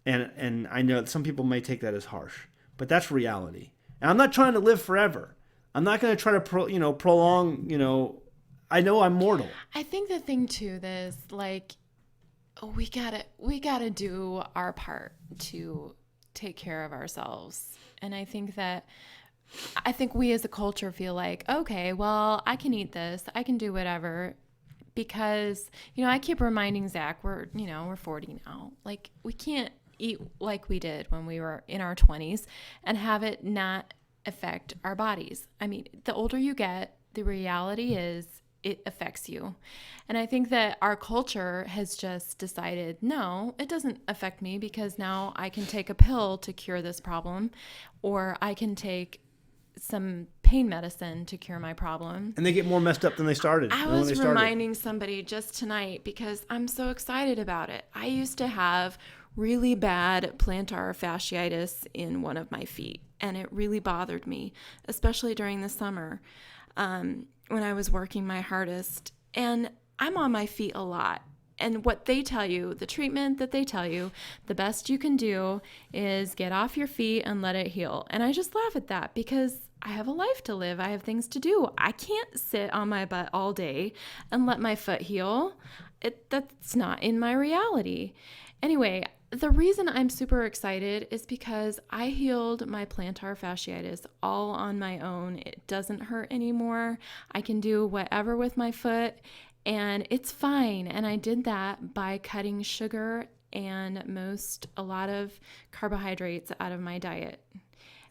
And I know that some people may take that as harsh, but that's reality. And I'm not trying to live forever. I'm not going to try to prolong, I know I'm mortal. I think the thing too is we gotta do our part to take care of ourselves. And I think we as a culture feel like, okay, well, I can eat this, I can do whatever, because, I keep reminding Zach, we're 40 now. We can't eat like we did when we were in our 20s and have it not affect our bodies. The older you get, the reality is it affects you. And I think that our culture has just decided, no, it doesn't affect me because now I can take a pill to cure this problem, or I can take some pain medicine to cure my problem. And they get more messed up than they started. I was reminding somebody just tonight because I'm so excited about it. I used to have really bad plantar fasciitis in one of my feet, and it really bothered me, especially during the summer when I was working my hardest. And I'm on my feet a lot. And what they tell you, the treatment that they tell you, the best you can do is get off your feet and let it heal. And I just laugh at that because I have a life to live. I have things to do. I can't sit on my butt all day and let my foot heal. That's not in my reality. Anyway, the reason I'm super excited is because I healed my plantar fasciitis all on my own. It doesn't hurt anymore. I can do whatever with my foot and it's fine. And I did that by cutting sugar and a lot of carbohydrates out of my diet.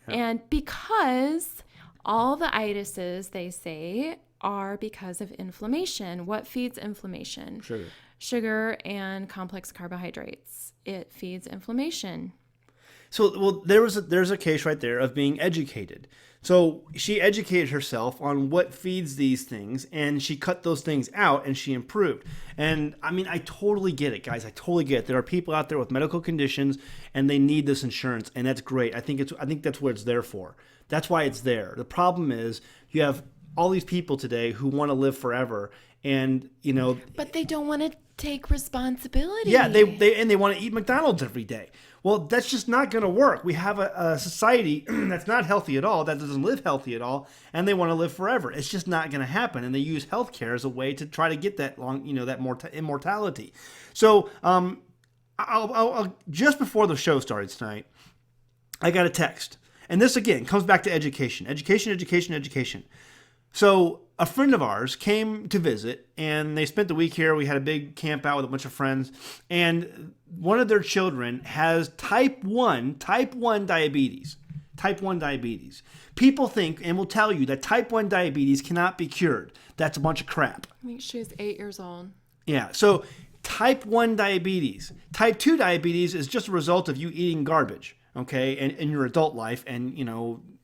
Yeah. And because all the itises, they say, are because of inflammation. What feeds inflammation? Sugar and complex carbohydrates. It feeds inflammation. So, well, there's a case right there of being educated. So she educated herself on what feeds these things, and she cut those things out, and she improved. And I mean, I totally get it, guys. I totally get it. There are people out there with medical conditions, and they need this insurance, and that's great. I think that's what it's there for. That's why it's there. The problem is you have all these people today who want to live forever, and but they don't want to take responsibility. Yeah, they want to eat McDonald's every day. Well, that's just not going to work. We have a society that's not healthy at all, that doesn't live healthy at all, and they want to live forever. It's just not going to happen, and they use healthcare as a way to try to get that immortality. So, I'll just before the show started tonight, I got a text, and this again comes back to education. So a friend of ours came to visit, and they spent the week here. We had a big camp out with a bunch of friends, and one of their children has type 1 diabetes. Type 1 diabetes. People think and will tell you that type 1 diabetes cannot be cured. That's a bunch of crap. I think she's 8 years old. Yeah, so type 1 diabetes. Type 2 diabetes is just a result of you eating garbage, okay, in your adult life, and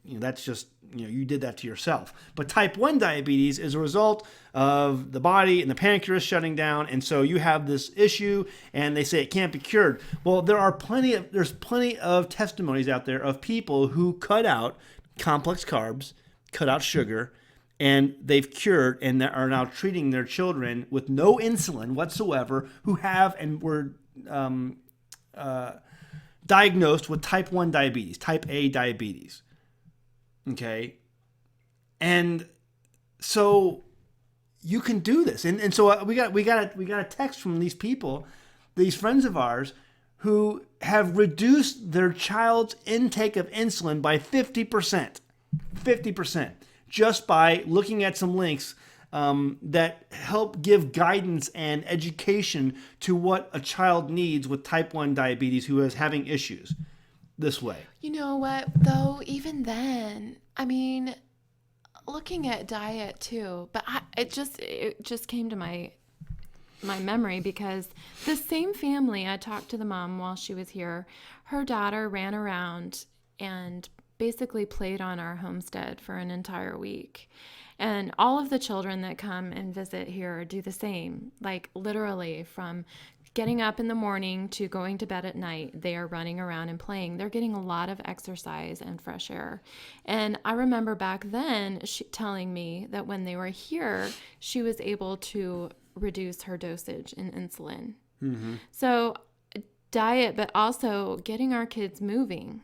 that's just, you did that to yourself. But type 1 diabetes is a result of the body and the pancreas shutting down, and so you have this issue, and they say it can't be cured. Well, there's plenty of testimonies out there of people who cut out complex carbs, cut out sugar, and they've cured and are now treating their children with no insulin whatsoever, who have and were diagnosed with type 1 diabetes, type A diabetes. Okay. And so you can do this. And so we got a text from these people, these friends of ours, who have reduced their child's intake of insulin by 50%. 50%. Just by looking at some links that help give guidance and education to what a child needs with type 1 diabetes who is having issues this way. You know what, though, even then, I mean, looking at diet too, but it just came to my memory because the same family, I talked to the mom while she was here, her daughter ran around and basically played on our homestead for an entire week. And all of the children that come and visit here do the same, like literally from getting up in the morning to going to bed at night, they are running around and playing. They're getting a lot of exercise and fresh air. And I remember back then she telling me that when they were here, she was able to reduce her dosage in insulin. Mm-hmm. So diet, but also getting our kids moving.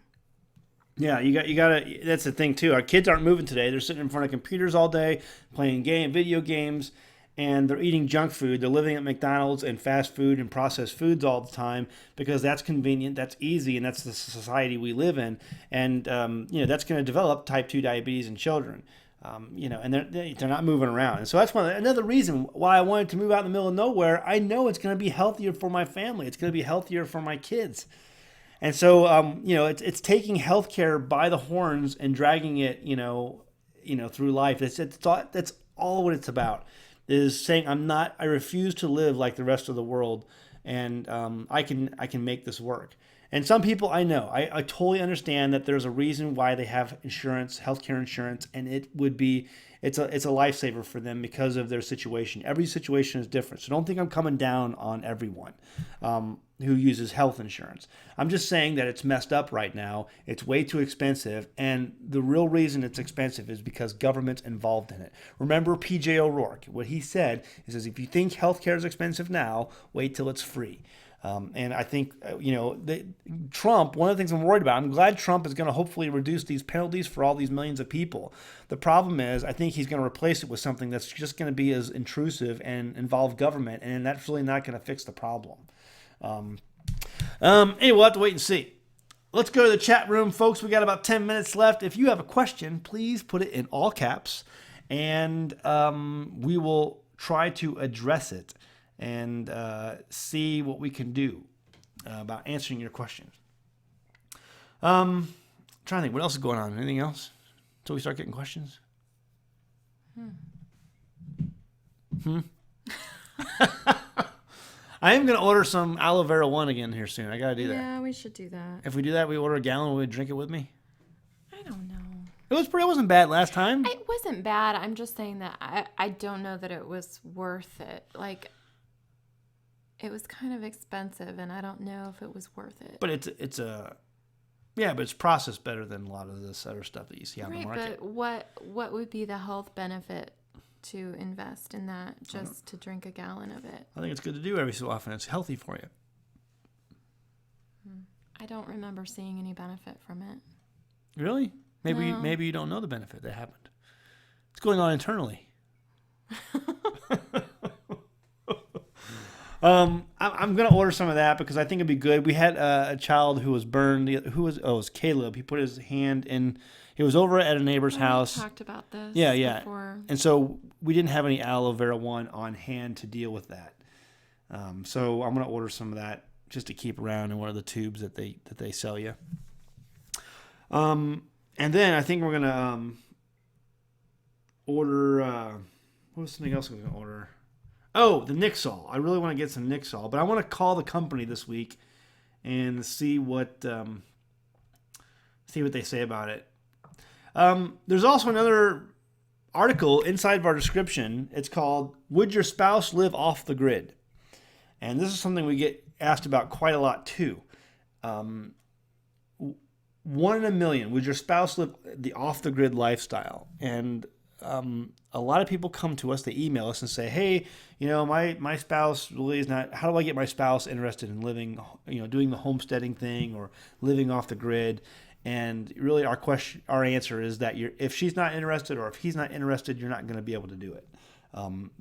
Yeah, you got to. That's the thing too. Our kids aren't moving today. They're sitting in front of computers all day, playing video games, and they're eating junk food. They're living at McDonald's and fast food and processed foods all the time because that's convenient, that's easy, and that's the society we live in. And that's going to develop type 2 diabetes in children. And they're not moving around. And so that's another reason why I wanted to move out in the middle of nowhere. I know it's going to be healthier for my family. It's going to be healthier for my kids. And so, it's taking healthcare by the horns and dragging it, through life. That's all what it's about, is saying I refuse to live like the rest of the world, and I can make this work. And some people I know, I totally understand that there's a reason why they have insurance, healthcare insurance, and it's a lifesaver for them because of their situation. Every situation is different, so don't think I'm coming down on everyone who uses health insurance. I'm just saying that it's messed up right now. It's way too expensive, and the real reason it's expensive is because government's involved in it. Remember P.J. O'Rourke, what he said is if you think healthcare is expensive now, wait till it's free. And I think, Trump, one of the things I'm worried about, I'm glad Trump is going to hopefully reduce these penalties for all these millions of people. The problem is, I think he's going to replace it with something that's just going to be as intrusive and involve government, and that's really not going to fix the problem. Anyway, we'll have to wait and see. Let's go to the chat room, folks. We got about 10 minutes left. If you have a question, please put it in all caps, and we will try to address it and see what we can do about answering your questions. Trying to think, what else is going on? Anything else until we start getting questions? I am going to order some Aloe Vera 1 again here soon. I got to do that. Yeah, we should do that. If we do that, we order a gallon, will we drink it with me? I don't know. It wasn't bad last time. It wasn't bad. I'm just saying that I don't know that it was worth it. Like, it was kind of expensive, and I don't know if it was worth it. But it's processed better than a lot of this other stuff that you see on the market. But what would be the health benefit to invest in that just to drink a gallon of it? I think it's good to do every so often. It's healthy for you. I don't remember seeing any benefit from it. Really? Maybe you don't know the benefit that happened. It's going on internally. I'm going to order some of that because I think it'd be good. We had a child who was burned. It was Caleb. He put his hand in. He was over at a neighbor's house. We talked about this before. And so we didn't have any Aloe Vera 1 on hand to deal with that. So I'm going to order some of that just to keep around in one of the tubes that they sell you. And then I think we're going to order... what was something else we're going to order? Oh, the Nixall. I really want to get some Nixall, but I want to call the company this week and see what they say about it. There's also another article inside of our description. It's called "Would Your Spouse Live Off the Grid?" And this is something we get asked about quite a lot too. 1 in a million. Would your spouse live the off the grid lifestyle? And a lot of people come to us, they email us and say, hey, my spouse really is not, how do I get my spouse interested in living, doing the homesteading thing or living off the grid? And really our answer is that if she's not interested or if he's not interested, you're not going to be able to do it.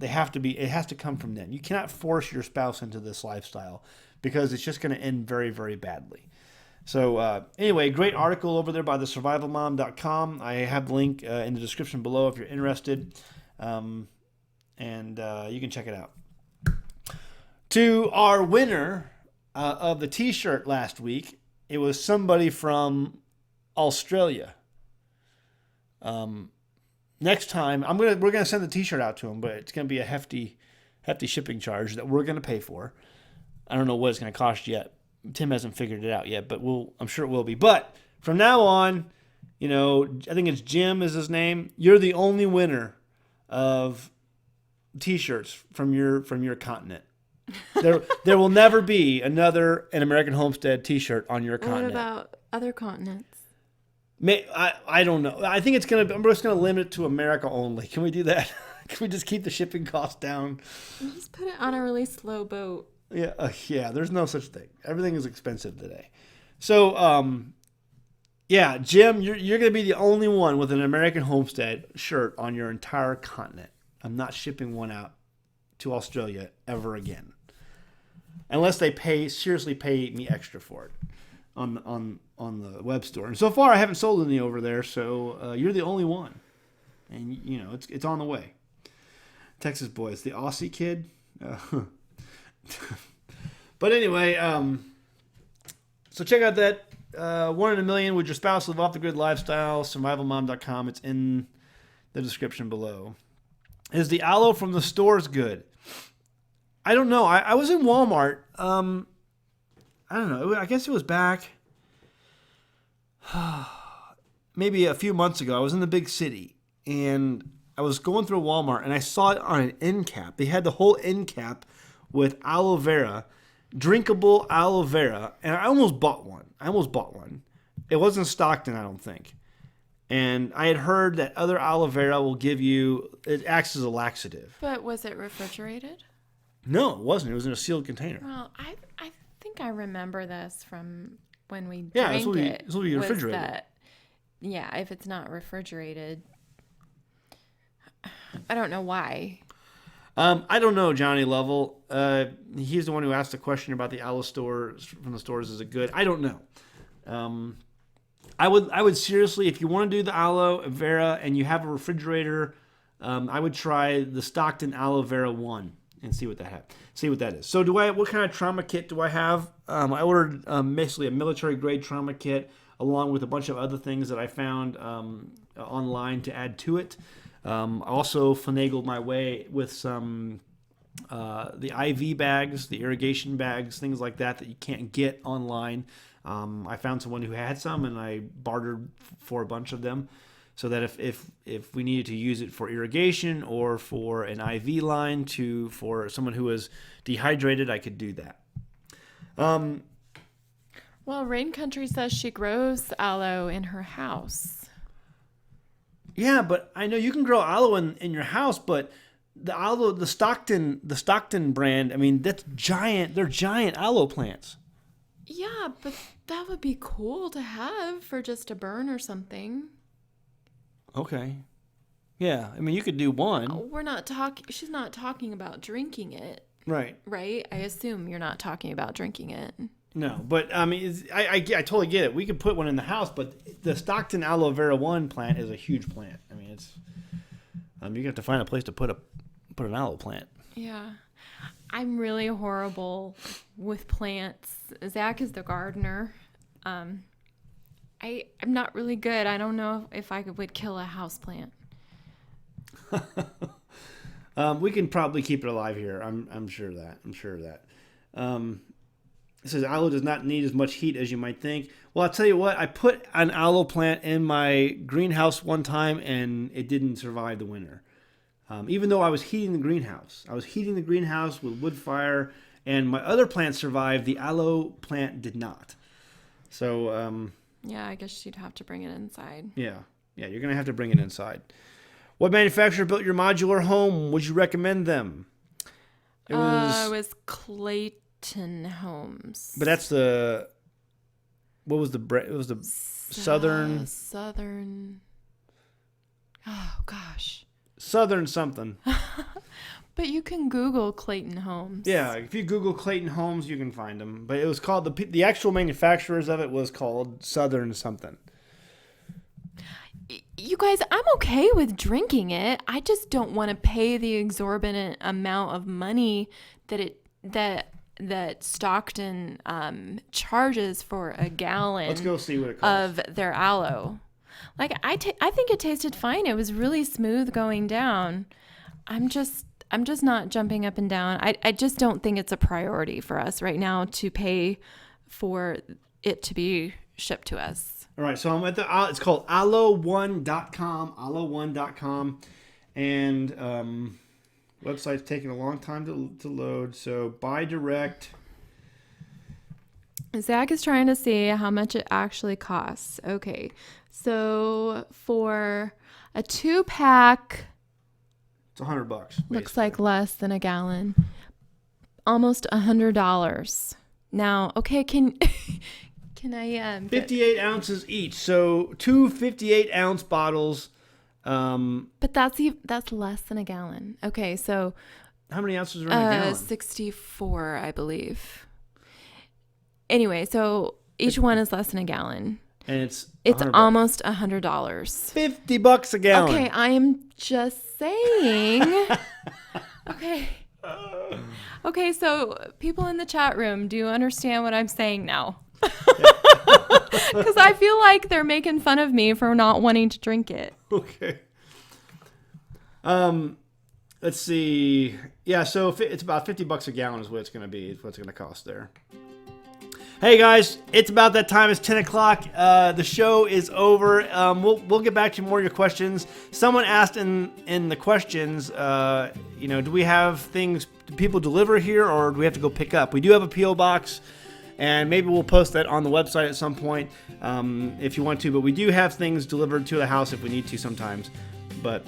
It has to come from them. You cannot force your spouse into this lifestyle because it's just going to end very, very badly. So anyway, great article over there by thesurvivalmom.com. I have the link in the description below if you're interested, and you can check it out. To our winner of the T-shirt last week, it was somebody from Australia. Next time, we're gonna send the T-shirt out to him, but it's gonna be a hefty shipping charge that we're gonna pay for. I don't know what it's gonna cost yet. Tim hasn't figured it out yet, but I'm sure it will be. But from now on, I think it's Jim is his name. You're the only winner of T-shirts from your continent. There will never be an American Homestead T-shirt on your continent. What about other continents? I don't know. I think I'm just gonna limit it to America only. Can we do that? Can we just keep the shipping costs down? You just put it on a really slow boat. Yeah. There's no such thing. Everything is expensive today. So, Jim, you're gonna be the only one with an American Homestead shirt on your entire continent. I'm not shipping one out to Australia ever again, unless they seriously pay me extra for it on the web store. And so far, I haven't sold any over there, so you're the only one, and it's on the way. Texas boy, it's the Aussie kid. But anyway, so check out that 1 in a million. Would your spouse live off the grid lifestyle? Survivalmom.com. It's in the description below. Is the aloe from the stores good? I don't know. I was in Walmart. I don't know. I guess it was back maybe a few months ago. I was in the big city and I was going through Walmart and I saw it on an end cap. They had the whole end cap with aloe vera, drinkable aloe vera, and I almost bought one. It wasn't Stockton, I don't think. And I had heard that other aloe vera it acts as a laxative. But was it refrigerated? No, it wasn't. It was in a sealed container. Well, I think I remember this from when we drank it. It's be refrigerated. If it's not refrigerated, I don't know why. I don't know, Johnny Lovell. He's the one who asked the question about the Aloe stores from the stores. Is it good? I don't know. I would seriously, if you want to do the Aloe Vera and you have a refrigerator, I would try the Stockton Aloe Vera 1 and see what that is. So what kind of trauma kit do I have? I ordered basically a military grade trauma kit along with a bunch of other things that I found online to add to it. I also finagled my way with some the IV bags, the irrigation bags, things like that you can't get online. I found someone who had some, and I bartered for a bunch of them, so that if we needed to use it for irrigation or for an IV line for someone who was dehydrated, I could do that. Well, Rain Country says she grows aloe in her house. Yeah, but I know you can grow aloe in your house, but the aloe, the Stockton brand, I mean, that's giant. They're giant aloe plants. Yeah, but that would be cool to have for just a burn or something. Okay. Yeah, I mean, you could do one. We're not talking. She's not talking about drinking it. Right. Right? I assume you're not talking about drinking it. No, but I mean, I totally get it. We could put one in the house, but the Stockton Aloe Vera 1 plant is a huge plant. I mean, it's you have to find a place to put an aloe plant. Yeah, I'm really horrible with plants. Zach is the gardener. I'm not really good. I don't know if I would kill a house plant. We can probably keep it alive here. I'm sure of that. It says aloe does not need as much heat as you might think. Well, I'll tell you what. I put an aloe plant in my greenhouse one time, and it didn't survive the winter. Even though I was heating the greenhouse. I was heating the greenhouse with wood fire, and my other plants survived. The aloe plant did not. So, yeah, I guess you'd have to bring it inside. Yeah, you're going to have to bring it inside. What manufacturer built your modular home? Would you recommend them? It was Clayton Homes. But that's what was the brand? It was the Southern. Oh, gosh. Southern something. But you can Google Clayton Homes. Yeah, if you Google Clayton Homes, you can find them. But it was called, the actual manufacturers of it was called Southern something. You guys, I'm okay with drinking it. I just don't want to pay the exorbitant amount of money that Stockton charges for a gallon. Let's go see what it costs. Of their aloe. Like I think it tasted fine. It was really smooth going down. I'm just not jumping up and down. I just don't think it's a priority for us right now to pay for it to be shipped to us. All right, so I'm at it's called aloe1.com, aloe1.com, and website's taking a long time to load, so buy direct. Zach is trying to see how much it actually costs. Okay, so for a 2-pack, it's $100. Looks like less than a gallon. Almost $100. Now, okay, can I 58 ounces each, so 2 58-ounce bottles. But that's less than a gallon. Okay, so how many ounces are in a gallon? 64, I believe. Anyway, so each one is less than a gallon. And it's almost $100. $50 a gallon. Okay, I am just saying. Okay. Okay, so people in the chat room, do you understand what I'm saying now? Because I feel like they're making fun of me for not wanting to drink it. Okay. Let's see. Yeah, so it's about $50 a gallon is what it's going to be. It's what's going to cost there. Hey guys, it's about that time. It's 10 o'clock. The show is over. We'll get back to more of your questions. Someone asked in the questions, do we have things, do people deliver here or do we have to go pick up? We do have a P.O. box, and maybe we'll post that on the website at some point if you want to. But we do have things delivered to the house if we need to sometimes. But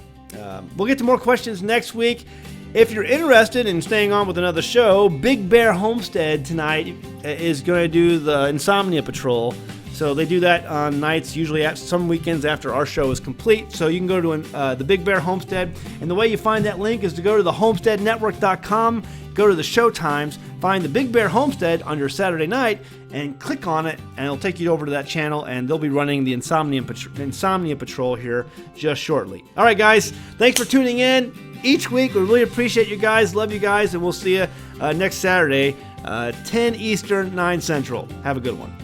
we'll get to more questions next week. If you're interested in staying on with another show, Big Bear Homestead tonight is going to do the Insomnia Patrol. So they do that on nights, usually at some weekends after our show is complete. So you can go to the Big Bear Homestead, and the way you find that link is to go to the homesteadnetwork.com, go to the show times, find the Big Bear Homestead under Saturday night, and click on it, and it'll take you over to that channel, and they'll be running the Insomnia Patrol here just shortly. All right, guys, thanks for tuning in each week. We really appreciate you guys, love you guys, and we'll see you next Saturday, 10 Eastern, 9 Central. Have a good one.